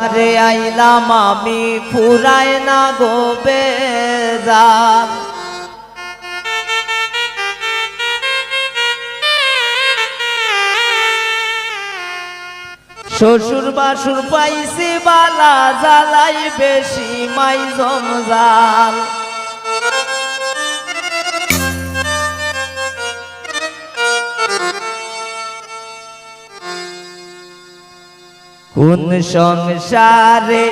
আরে আইলাম আমি ফুরায় না গো বেজার। শ্বশুর বাসুর পাইছি বালা জ্বালাই বেশি মাই জমজাল। কোন সংসারে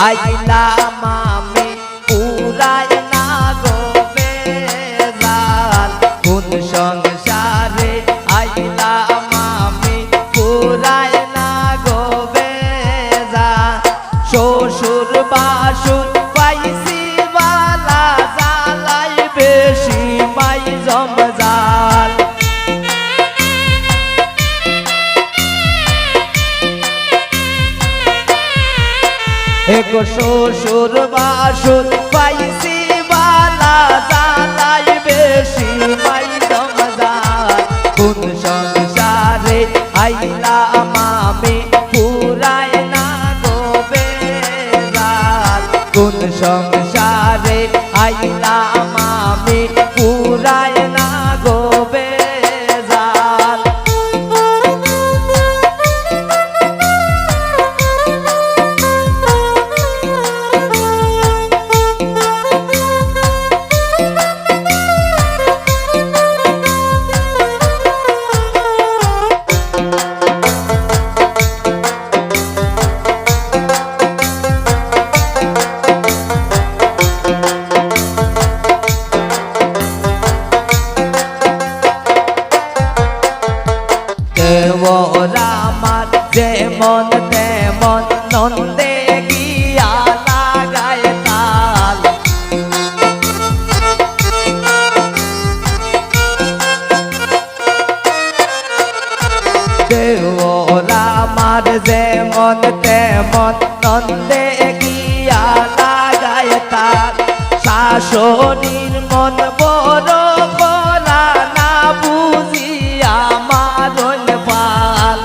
আইলাম আমি পুরাই না গো বেজাল। কোন সংসারে আইলাম আমি পুরাই না গো বেজাল। শ্বশুর বাসুর পাইছি বালা জ্বালাই বেশি মাই জমজাল। এগো শ্বশুর বাসুর পাইছি বালা জ্বালাই বেশি মাই জমজাল। কোন সংসারে আইলাম আমি পুরাই না গো বেজাল। কোন সংসারে আইলাম আমি পুরাই না গো বেজাল। ওরা আমার যেমন তেমন নন্দে গিয়া লাগায় তাল। ওরা আমার যেমন তেমন নন্দে গিয়া লাগায় তাল। শাশুড়ির মন বড় বলা না বুঝিয়া মারল পাল।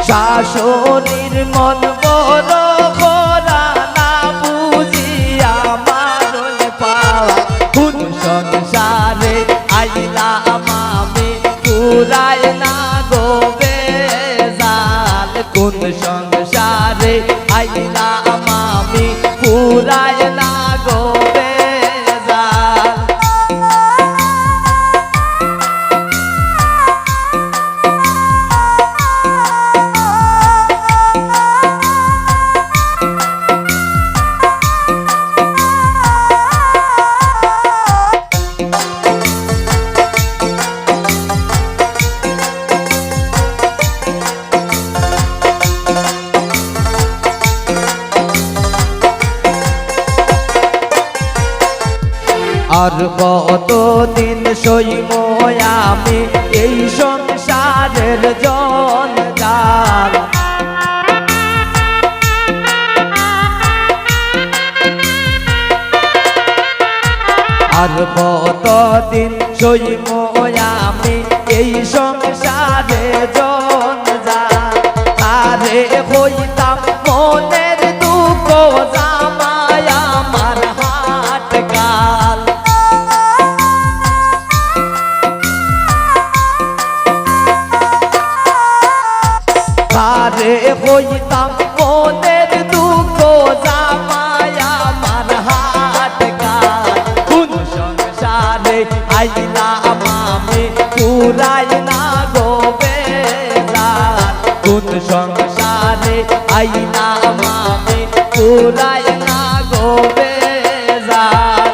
শাশুড়ির মন বড় বলা না বুঝিয়া মারল পাল। কোন সংসারে আইলাম আমি পুরাই না গো বেজাল। কোন সংসারে আইলাম আমি পুরাই না গো বেজাল। আর কতদিন সইব আমি এই সংসারের জঞ্জাল। আর কতদিন সইব আমি এই সংসারে জঞ্জাল। আরে হইতাম মনের দুঃখ জামাই আমার হাট কাল। আরে হইতাম মনের দুঃখ জামাই আমার হাট কাল। কোন সংসারে আইলাম আমি পুরাই না গো বেজাল। কোন সংসারে আইলাম আমি পুরাই না গো বেজাল।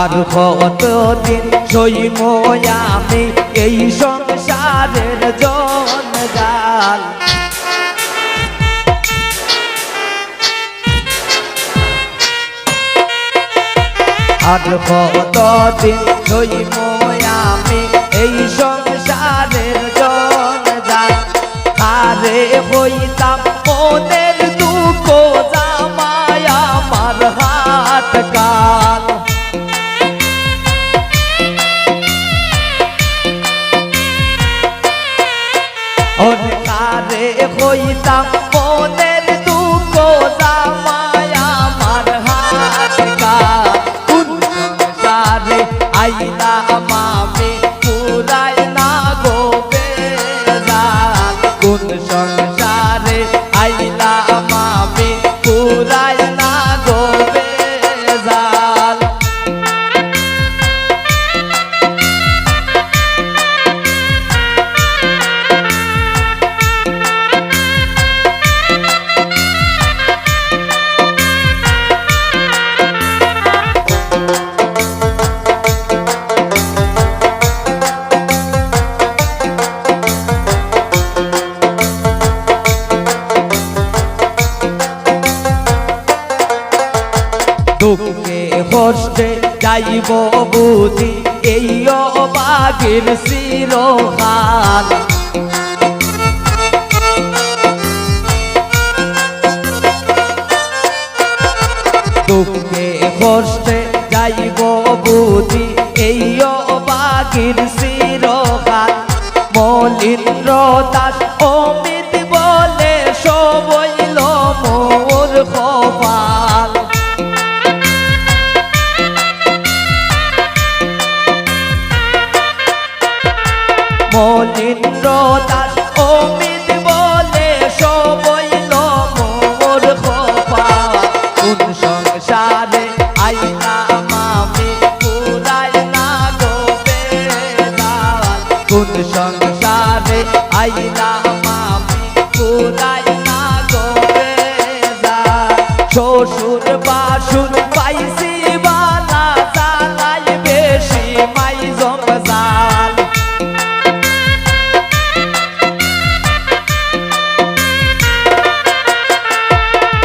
আর কতদিন সইব আমি এই সংসারে আর কতদিন সইব আমি এই সংসারের জঞ্জাল আরে হইতাম মনের দুঃখ জামাই আমার হাত কাল অনেকারে হইতাম মনের দুঃখ জামাই আমার হাত কাল কোন সংসারে আইলাম আমি পুরাই না গো বেজাল কোন সংসারে আইলাম আমি পুরাই না গো বেজাল দুঃখে কষ্টে যাইব বুঝি এই অবাগের চিরকাল দুঃখে কষ্টে যাইব বুঝি এই অবাগের চিরকাল মলিন্দ্র দাস অমিত বলে সবইল মোর কপাল মলিন্দ্র দাস অমিত বলে সবইল মোর কপাল কোন সংসারে আইলাম আমি পুরাই না গো বেজাল কোন সংসারে আইলাম আমি পুরাই না গো বেজাল শ্বশুর বাসুর পাইছি বালা জালাই বেশি মাই জমজাল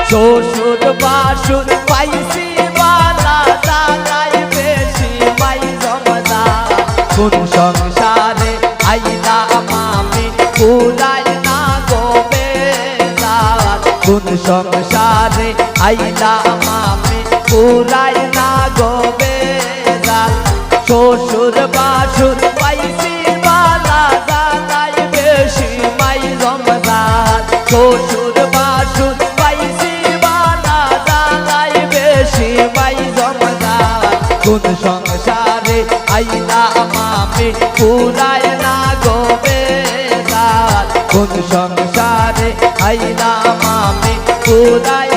শ্বশুর বাসুর পাইছি বালা জালাই বেশি মাই জমজাল কোন সংসারে আইলাম আমি পুরাই না গো বেজাল কোন সংসারে আইলাম আমি পুরাই না গো বেজাল শ্বশুর বাসুর পাইছি বালা জালাই বেশি মাই জমজাল শ্বশুর বাসুর পাইছি বালা জালাই বেশি মাই জমজাল কোন সংসারে আইলাম আমি পুরাই না গো বেজাল কোন সংসারে আইলাম আমি পুরাই